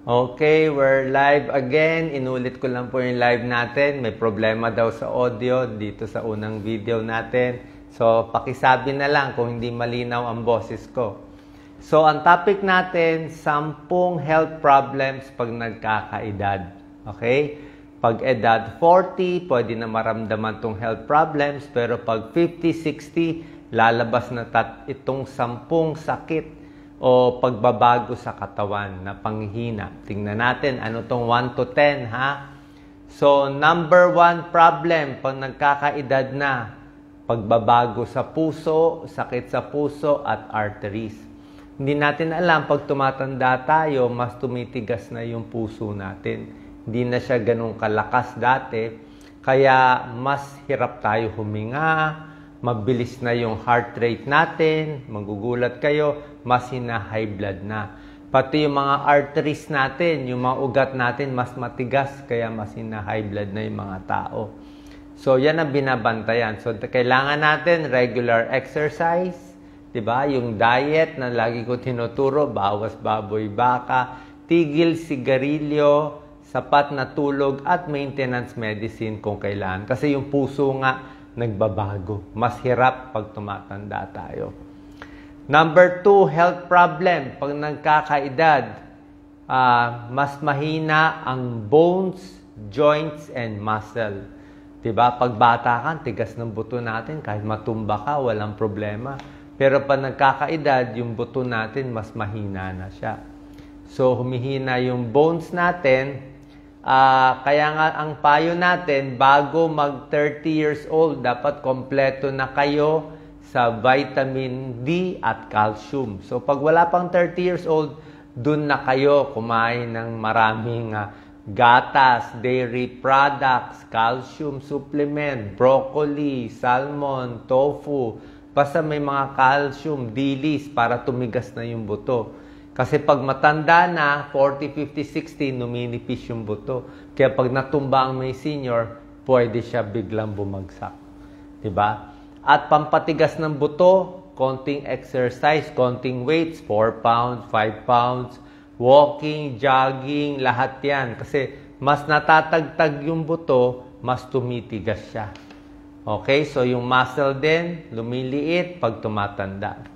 Okay, we're live again. Inulit ko lang po yung live natin. May problema daw sa audio dito sa unang video natin. So, pakisabi na lang kung hindi malinaw ang boses ko. So, ang topic natin, 10 health problems pag nagkakaedad. Okay? Pag edad 40, pwede na maramdaman tong health problems. Pero pag 50, 60, lalabas na itong 10 sakit o pagbabago sa katawan na panghihina. Tingnan natin, ano tong 1 to 10, ha? So, number 1 problem, pag nagkakaedad na, pagbabago sa puso, sakit sa puso, at arteries. Hindi natin alam, pag tumatanda tayo, mas tumitigas na yung puso natin. Hindi na siya ganun kalakas dati, kaya mas hirap tayo huminga, mabilis na yung heart rate natin, magugulat kayo, mas high blood na. Pati yung mga arteries natin, yung mga ugat natin, mas matigas, kaya mas high blood na yung mga tao. So, yan ang binabantayan. So, kailangan natin regular exercise, diba? Yung diet na lagi ko tinuturo, bawas baboy baka, tigil sigarilyo, sapat na tulog, at maintenance medicine kung kailangan. Kasi yung puso nga, nagbabago. Mas hirap pag tumatanda tayo. Number 2, health problem. Pag nagkakaedad, mas mahina ang bones, joints, and muscle. Diba? Pag bata ka, tigas ng buto natin. Kahit matumba ka, walang problema. Pero pag nagkakaedad, yung buto natin, mas mahina na siya. So, humihina yung bones natin. Kaya nga ang payo natin, bago mag 30 years old, dapat kompleto na kayo sa vitamin D at calcium. So pag wala pang 30 years old, dun na kayo kumain ng maraming gatas, dairy products, calcium supplement, broccoli, salmon, tofu. Basta may mga calcium, dilis para tumigas na yung buto. Kasi pag matanda na, 40, 50, 60, numinipis yung buto. Kaya pag natumba ang may senior, pwede siya biglang bumagsak. Diba? At pampatigas ng buto, konting exercise, konting weights, 4 pounds, 5 pounds, walking, jogging, lahat yan. Kasi mas natatagtag yung buto, mas tumitigas siya. Okay? So yung muscle din, lumiliit pag tumatanda.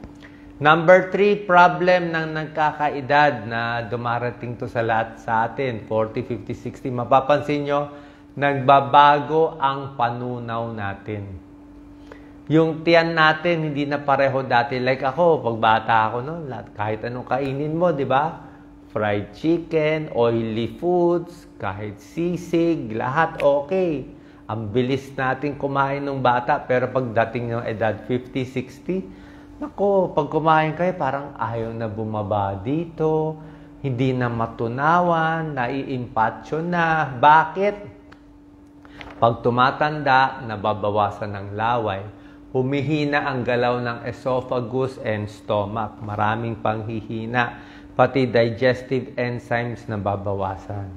Number 3, problem ng nagkakaedad na dumarating to sa lahat sa atin, 40, 50, 60. Mapapansin nyo, nagbabago ang panunaw natin. Yung tiyan natin, hindi na pareho dati. Like ako, pag bata ako, no? Kahit anong kainin mo, di ba? Fried chicken, oily foods, kahit sisig, lahat okay. Ang bilis natin kumain ng bata, pero pagdating ng edad 50, 60, nako, pag kumain kayo, parang ayaw na bumaba dito, hindi na matunawan, naiimpatyo na. Bakit? Pag tumatanda, nababawasan ng laway. Humihina ang galaw ng esophagus and stomach. Maraming panghihina. Pati digestive enzymes nababawasan.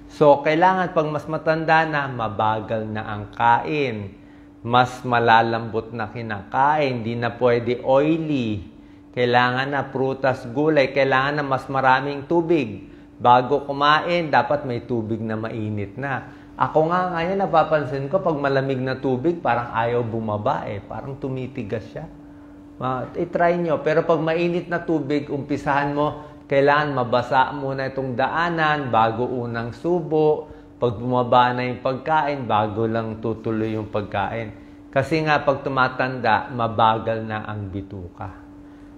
So, kailangan pag mas matanda na, mabagal na ang kain. Mas malalambot na kinakain, hindi na pwede oily. Kailangan na prutas, gulay, kailangan na mas maraming tubig. Bago kumain, dapat may tubig na mainit na. Ako nga ngayon, napapansin ko, pag malamig na tubig, parang ayaw bumaba parang tumitigas siya. I-try nyo. Pero pag mainit na tubig, umpisahan mo, kailangan mabasa muna itong daanan bago unang subo. Pag bumaba na yung pagkain, bago lang tutuloy yung pagkain. Kasi nga, pag tumatanda, mabagal na ang bituka.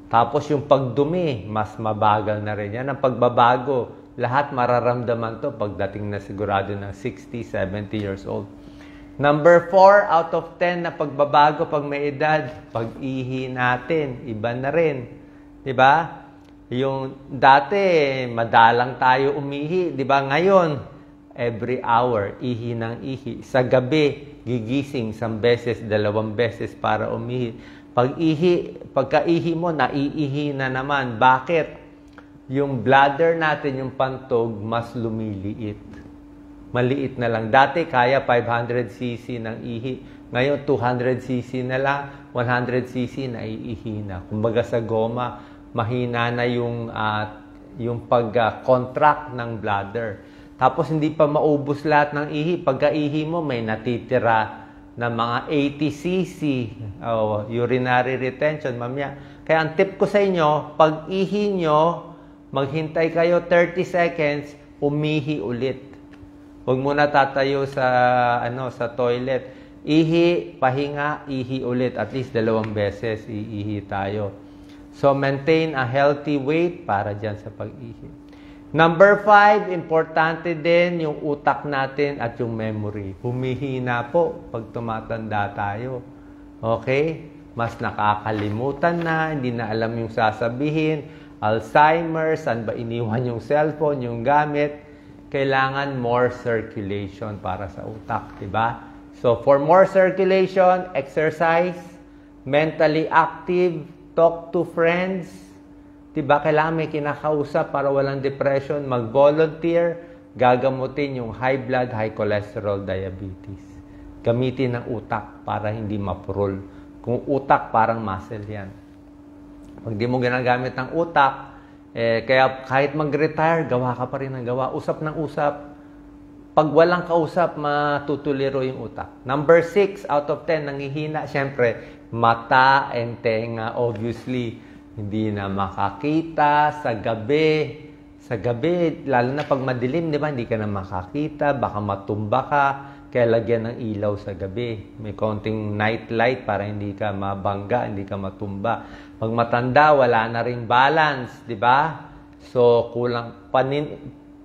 Tapos yung pagdumi, mas mabagal na rin. Yan ang pagbabago. Lahat mararamdaman to pagdating na sigurado ng 60, 70 years old. Number 4 out of 10 na pagbabago pag may edad, pag-ihi natin, iba na rin. Diba? Yung dati, madalang tayo umihi. Diba? Ngayon, every hour, ihi ng ihi. Sa gabi, gigising 1 beses, 2 beses para umihi. Pagka-ihi mo, naiihi na naman. Bakit? Yung bladder natin, yung pantog, mas lumiliit. Maliit na lang. Dati, kaya 500 cc ng ihi. Ngayon, 200 cc na lang. 100 cc, naiihi na. Kumbaga sa goma, mahina na yung yung pag-contract ng bladder. Tapos hindi pa maubos lahat ng ihi. Pagka-ihi mo, may natitira na mga 80 cc urinary retention, mamaya. Kaya ang tip ko sa inyo, pag ihi nyo, maghintay kayo 30 seconds, umihi ulit. Huwag muna tatayo sa toilet. Ihi, pahinga, ihi ulit. At least 2 beses iihi tayo. So, maintain a healthy weight para dyan sa pag-ihi. Number 5, importante din yung utak natin at yung memory. Humihina po pag tumatanda tayo. Okay? Mas nakakalimutan na, hindi na alam yung sasabihin. Alzheimer, saan ba iniwan yung cellphone, yung gamit. Kailangan more circulation para sa utak, diba? So, for more circulation, exercise, mentally active, talk to friends, diba? Kailangan may kinakausap para walang depression, mag-volunteer, gagamutin yung high blood, high cholesterol, diabetes. Gamitin ang utak para hindi mapurol. Kung utak, parang muscle yan. Pag di mo ginagamit ng utak, kaya kahit mag-retire, gawa ka pa rin ng gawa. Usap ng usap. Pag walang kausap, matutuliro yung utak. Number 6 out of 10, nangihina. Siyempre, mata and tenga, obviously. Hindi na makakita sa gabi. Sa gabi, lalo na pag madilim, di ba? Hindi ka na makakita, baka matumba ka. Kaya lagyan ng ilaw sa gabi. May konting night light para hindi ka mabangga, hindi ka matumba. Pag matanda, wala na ring balance, di ba? So, kulang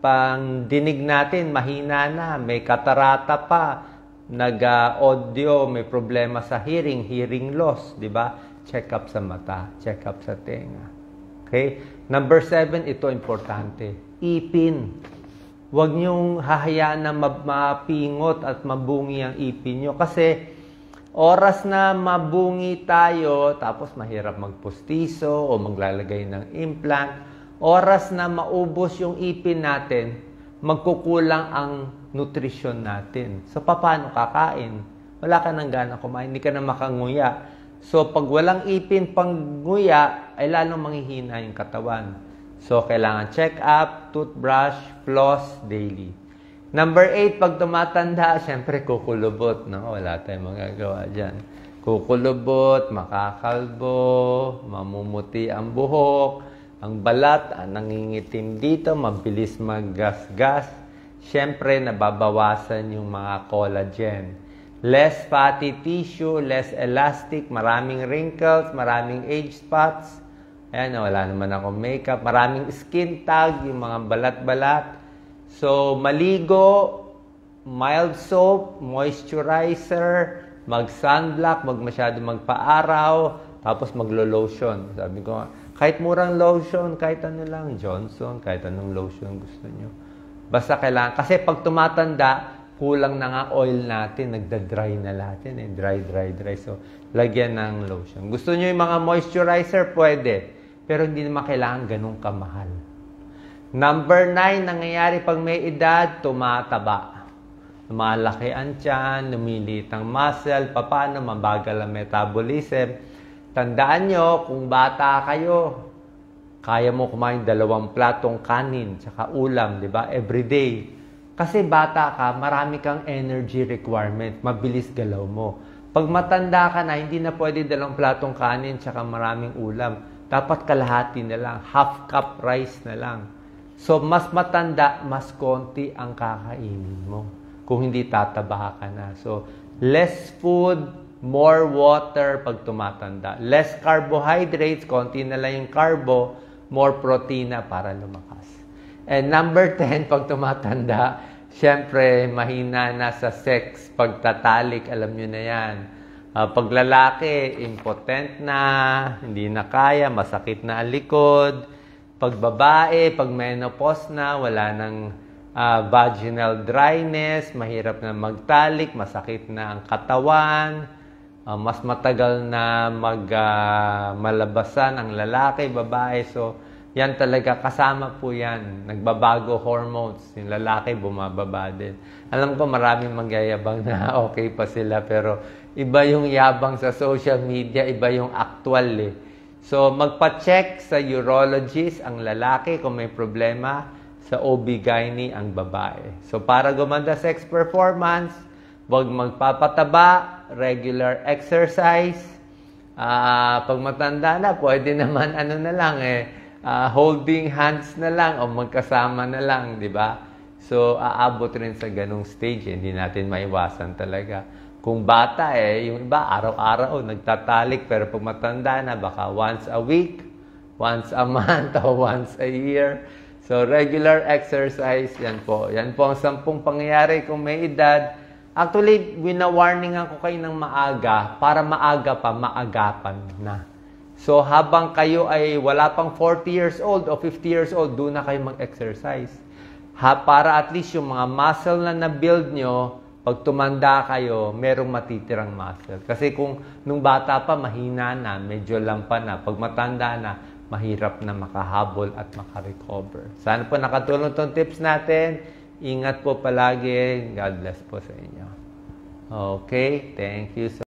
pang-dinig natin, mahina na, may katarata pa, nag-audio, may problema sa hearing loss, di ba? Check up sa mata, check up sa tenga. Okay? Number 7, ito importante. Ipin. Huwag niyong hahayaan na mapingot at mabungi ang ipin niyo. Kasi oras na mabungi tayo, tapos mahirap magpustiso o maglalagay ng implant, oras na maubos yung ipin natin, magkukulang ang nutrisyon natin. So, paano kakain? Wala ka nang gana kumain, hindi ka na makanguya. So, pag walang ipin pang nguya, ay lalong manghihina yung katawan. So, kailangan check up, toothbrush, floss daily. Number 8, pag tumatanda, syempre kukulubot. No? Wala tayong magagawa dyan. Kukulubot, makakalbo, mamumuti ang buhok, ang balat, nangingitim dito, mabilis maggasgas. Syempre, nababawasan yung mga collagen. Less fatty tissue, less elastic, maraming wrinkles, maraming age spots. Ayan, wala naman akong makeup. Maraming skin tag, yung mga balat-balat. So, maligo, mild soap, moisturizer, mag-sunblock, wag masyado magpa-araw, tapos maglo-lotion. Sabi ko, kahit murang lotion, kahit ano lang, Johnson, kahit anong lotion gusto nyo. Basta kailangan, kasi pag tumatanda, kulang na nga oil natin, nagda-dry na lahat yan, dry. So, lagyan ng lotion. Gusto nyo yung mga moisturizer? Pwede. Pero hindi naman kailangan ganun kamahal. Number 9, nangyayari pag may edad, tumataba. Lumalaki ang tiyan, lumiliit ang muscle, paano mabagal ang metabolism. Tandaan nyo, kung bata kayo, kaya mo kumain 2 platong kanin, tsaka ulam, di ba? Every day. Kasi bata ka, marami kang energy requirement, mabilis galaw mo. Pag matanda ka na, hindi na pwede 2 platong kanin, tsaka maraming ulam. Dapat kalahati na lang, half cup rice na lang. So, mas matanda, mas konti ang kakainin mo. Kung hindi tataba ka na. So, less food, more water pag tumatanda. Less carbohydrates, konti na lang yung carbo, more protein para lumakas. And number 10, pag tumatanda, syempre, mahina na sa sex, pagtatalik, alam nyo na yan. Pag lalaki, impotent na, hindi na kaya, masakit na ang likod. Pag babae, pag menopause na, wala nang vaginal dryness, mahirap na magtalik, masakit na ang katawan, mas matagal na malabasan ang lalaki, babae. So, yan talaga, kasama po yan. Nagbabago hormones. Yung lalaki, bumababa din. Alam ko maraming magyayabang na okay pa sila, pero iba yung yabang sa social media, iba yung actual eh. So, magpa-check sa urologist ang lalaki kung may problema, sa OB-GYN ang babae. So, para gumanda sex performance, huwag magpapataba, regular exercise. Pag matanda na, pwede naman holding hands na lang o magkasama na lang, di ba? So, aabot rin sa ganung stage, hindi natin maiwasan talaga. Kung bata yung iba, araw-araw, nagtatalik, pero pag matanda na, baka once a week, once a month, o once a year. So, regular exercise, yan po. Yan po ang 10 pangyayari kung may edad. Actually, wina-warningan ko kayo ng maaga, para maaga pa, maagapan na. So, habang kayo ay wala pang 40 years old o 50 years old, doon na kayo mag-exercise. Para at least yung mga muscle na na-build nyo, pag tumanda kayo, merong matitirang muscle. Kasi kung nung bata pa, mahina na, medyo lampa na. Pag matanda na, mahirap na makahabol at makarecover. Sana po nakatulong itong tips natin. Ingat po palagi. God bless po sa inyo. Okay, thank you so